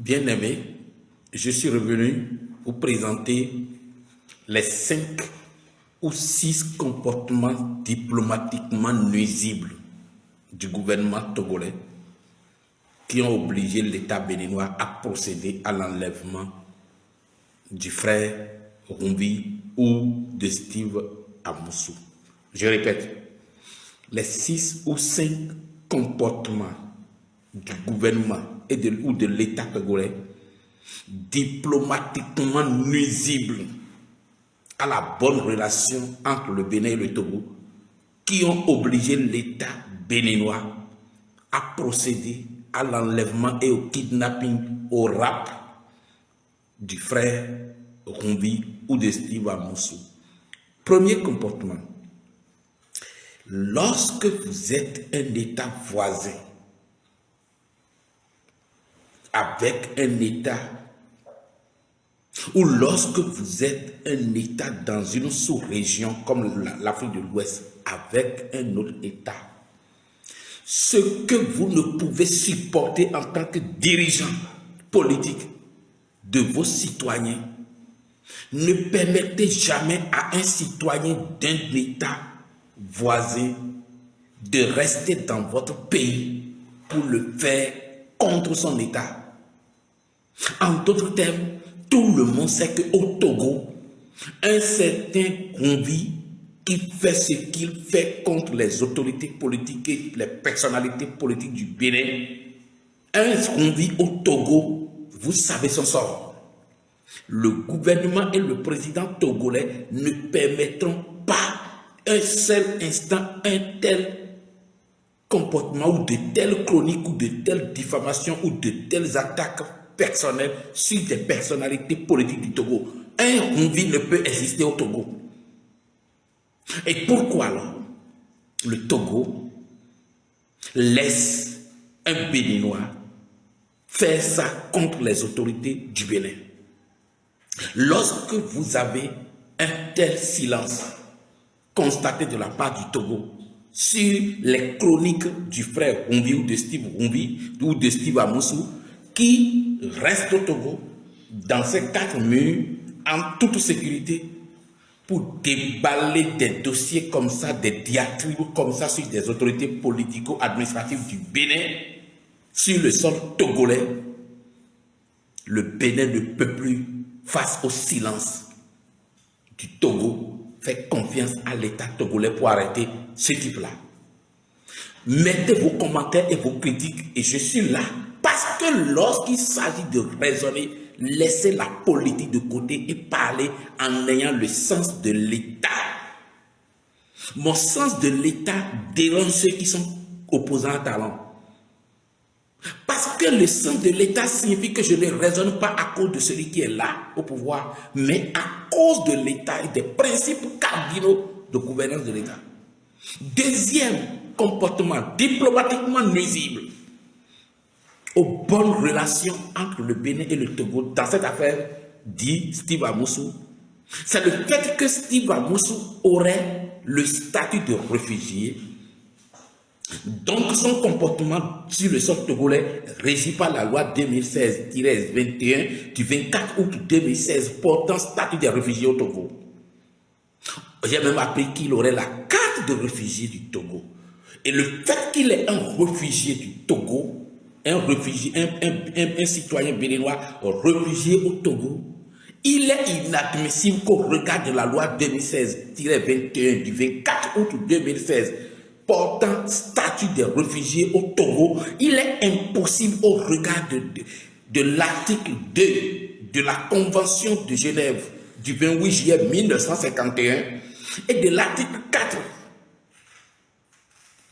Bien-aimés, je suis revenu vous présenter les 5 ou 6 comportements diplomatiquement nuisibles du gouvernement togolais qui ont obligé l'État béninois à procéder à l'enlèvement du frère Rumbi ou de Steve Amoussou. Je répète, les 6 ou 5 comportements du gouvernement ou de l'État togolais diplomatiquement nuisibles à la bonne relation entre le Bénin et le Togo qui ont obligé l'État béninois à procéder à l'enlèvement et au kidnapping, au rap du frère Rumbi ou de Steve Amoussou. Premier comportement, lorsque vous êtes un État voisin avec un État, ou lorsque vous êtes un État dans une sous-région comme l'Afrique de l'Ouest avec un autre État, ce que vous ne pouvez supporter en tant que dirigeant politique de vos citoyens, ne permettez jamais à un citoyen d'un État voisin de rester dans votre pays pour le faire contre son État. En d'autres termes, tout le monde sait qu'au Togo, un certain Rumbi qui fait ce qu'il fait contre les autorités politiques et les personnalités politiques du Bénin, un Rumbi au Togo, vous savez son sort. Le gouvernement et le président togolais ne permettront pas un seul instant un tel comportement ou de telles chroniques ou de telles diffamations ou de telles attaques personnelles sur des personnalités politiques du Togo. Un Rumbi ne peut exister au Togo. Et pourquoi alors le Togo laisse un Béninois faire ça contre les autorités du Bénin? Lorsque vous avez un tel silence constaté de la part du Togo sur les chroniques du frère Rumbi ou de Steve Rumbi ou de Steve Amoussou qui reste au Togo dans ces 4 murs en toute sécurité pour déballer des dossiers comme ça, des diatribes comme ça sur des autorités politico-administratives du Bénin sur le sol togolais, le Bénin ne peut plus, face au silence du Togo, faire confiance à l'État togolais pour arrêter ce type-là. Mettez vos commentaires et vos critiques et je suis là parce que lorsqu'il s'agit de raisonner, laissez la politique de côté et parler en ayant le sens de l'État. Mon sens de l'État dérange ceux qui sont opposants à talent. Parce que le sens de l'État signifie que je ne raisonne pas à cause de celui qui est là au pouvoir, mais à cause de l'État et des principes cardinaux de gouvernance de l'État. Deuxième comportement diplomatiquement nuisible aux bonnes relations entre le Bénin et le Togo dans cette affaire, dit Steve Amoussou, c'est le fait que Steve Amoussou aurait le statut de réfugié. Donc son comportement sur le sol togolais régi par la loi 2016-21 du 24 août 2016 portant statut des réfugiés au Togo. J'ai même appris qu'il aurait la carte de réfugié du Togo. Et le fait qu'il est un réfugié du Togo, un citoyen béninois réfugié au Togo, il est inadmissible qu'au regard de la loi 2016-21 du 24 août 2016 portant statut des réfugiés au Togo, il est impossible au regard de l'article 2 de la Convention de Genève du 28 juillet 1951 et de l'article 4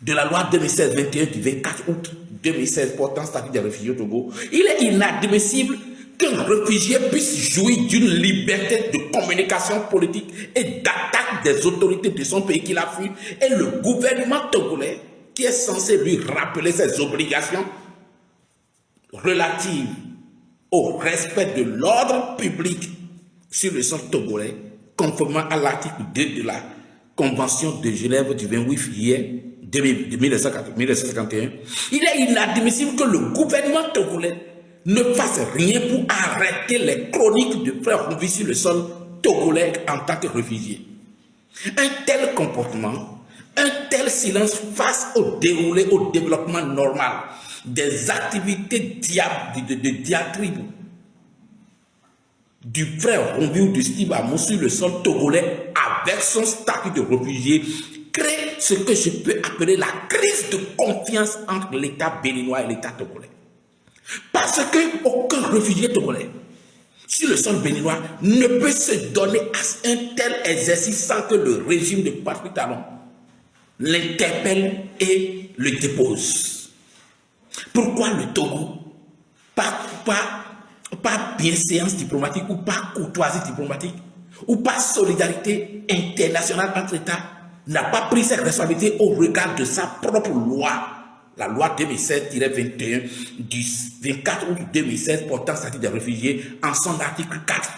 de la loi 2016-21 du 24 août 2016 portant statut des réfugiés au Togo, il est inadmissible qu'un réfugié puisse jouir d'une liberté de communication politique et d'attaque des autorités de son pays qu'il a fui, et le gouvernement togolais, qui est censé lui rappeler ses obligations relatives au respect de l'ordre public sur le sol togolais, conformément à l'article 2 de la Convention de Genève du 28 juillet 1951, il est inadmissible que le gouvernement togolais ne fasse rien pour arrêter les chroniques de frère Rouvi sur le sol togolais en tant que réfugiés. Un tel comportement, un tel silence face au déroulé, au développement normal des activités de diatribe du frère Rouvi ou du Steve Amos sur le sol togolais avec son statut de réfugié crée ce que je peux appeler la crise de confiance entre l'État béninois et l'État togolais. Parce qu'aucun réfugié togolais sur le sol béninois ne peut se donner à un tel exercice sans que le régime de Patrick Talon l'interpelle et le dépose. Pourquoi le Togo, par bienséance diplomatique ou par courtoisie diplomatique ou par solidarité internationale entre États, n'a pas pris ses responsabilités au regard de sa propre loi, la loi 2016-21 du 24 août 2016 portant statut des réfugiés en son article 4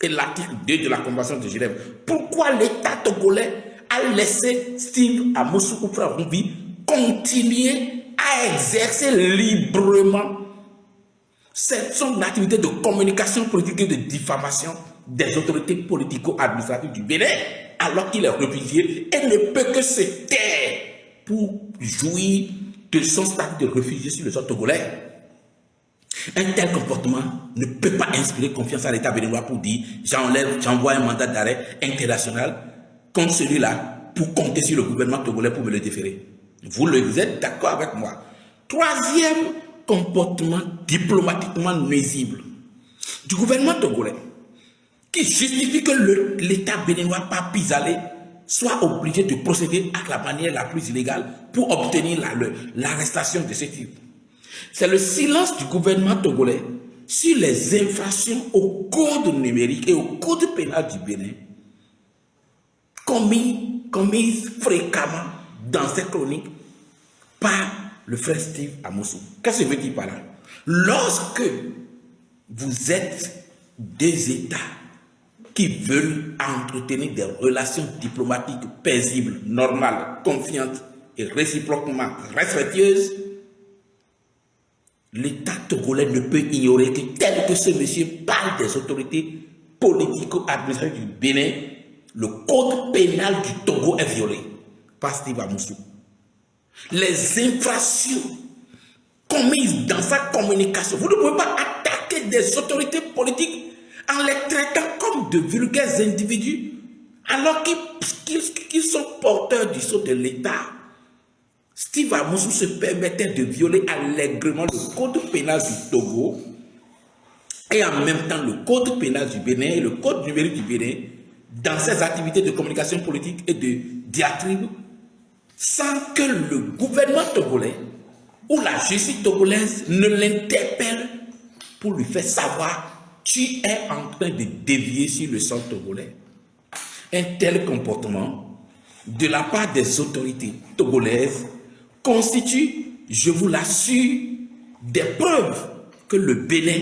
et l'article 2 de la Convention de Genève. Pourquoi l'État togolais a laissé Steve Amos ou frère Rouvi continuer à exercer librement son activité de communication politique et de diffamation des autorités politico-administratives du Bénin alors qu'il est réfugié et ne peut que se taire pour jouir de son statut de réfugié sur le sol togolais? Un tel comportement ne peut pas inspirer confiance à l'État béninois pour dire j'envoie un mandat d'arrêt international contre celui-là pour compter sur le gouvernement togolais pour me le déférer. Vous êtes d'accord avec moi? Troisième comportement diplomatiquement nuisible du gouvernement togolais qui justifie que l'État béninois par pis-aller soit obligé de procéder à la manière la plus illégale pour obtenir l'arrestation de ce type. C'est le silence du gouvernement togolais sur les infractions au code numérique et au code pénal du Bénin commises fréquemment dans ces chroniques par le frère Steve Amos. Qu'est-ce que je veux dire par là? Lorsque vous êtes des États qui veulent entretenir des relations diplomatiques paisibles, normales, confiantes et réciproquement respectueuses, l'État togolais ne peut ignorer que tel que ce monsieur parle des autorités politico-administratives du Bénin, le code pénal du Togo est violé par Steve Amos. Les infractions commises dans sa communication, vous ne pouvez pas attaquer des autorités politiques en les traitant comme de vulgaires individus alors qu'ils sont porteurs du sceau de l'État. Steve Amos se permettait de violer allègrement le code pénal du Togo et en même temps le code pénal du Bénin et le code numérique du Bénin dans ses activités de communication politique et de diatribe sans que le gouvernement togolais ou la justice togolaise ne l'interpelle pour lui faire savoir tu es en train de dévier sur le sol togolais. Un tel comportement de la part des autorités togolaises constitue, je vous l'assure, des preuves que le Bénin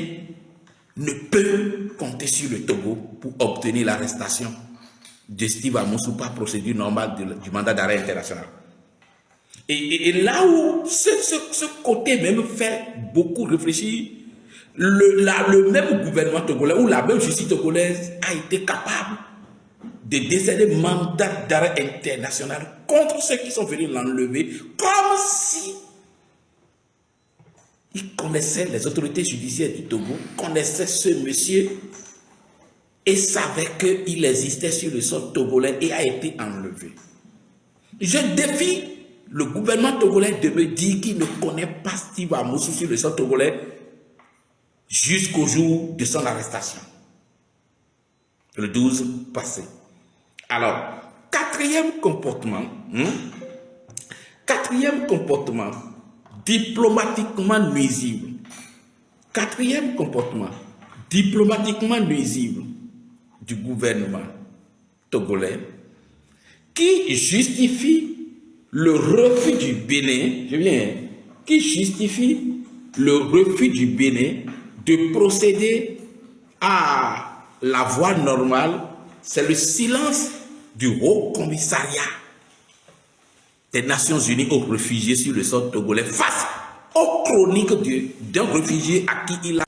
ne peut compter sur le Togo pour obtenir l'arrestation de Steve Amos ou par procédure normale du mandat d'arrêt international. Et là où ce côté même fait beaucoup réfléchir, le même gouvernement togolais ou la même justice togolaise a été capable de décerner mandat d'arrêt international contre ceux qui sont venus l'enlever, comme si ils connaissaient, les autorités judiciaires du Togo connaissaient ce monsieur et savaient qu'il existait sur le sol togolais et a été enlevé. Je défie le gouvernement togolais de me dire qu'il ne connaît pas Steve Amos sur le sol togolais jusqu'au jour de son arrestation, le 12 passé. Alors, quatrième comportement diplomatiquement nuisible. Quatrième comportement diplomatiquement nuisible du gouvernement togolais qui justifie le refus du Bénin, qui justifie le refus du Bénin de procéder à la voie normale, c'est le silence du Haut Commissariat des Nations Unies aux réfugiés sur le sol togolais face aux chroniques d'un réfugié à qui il a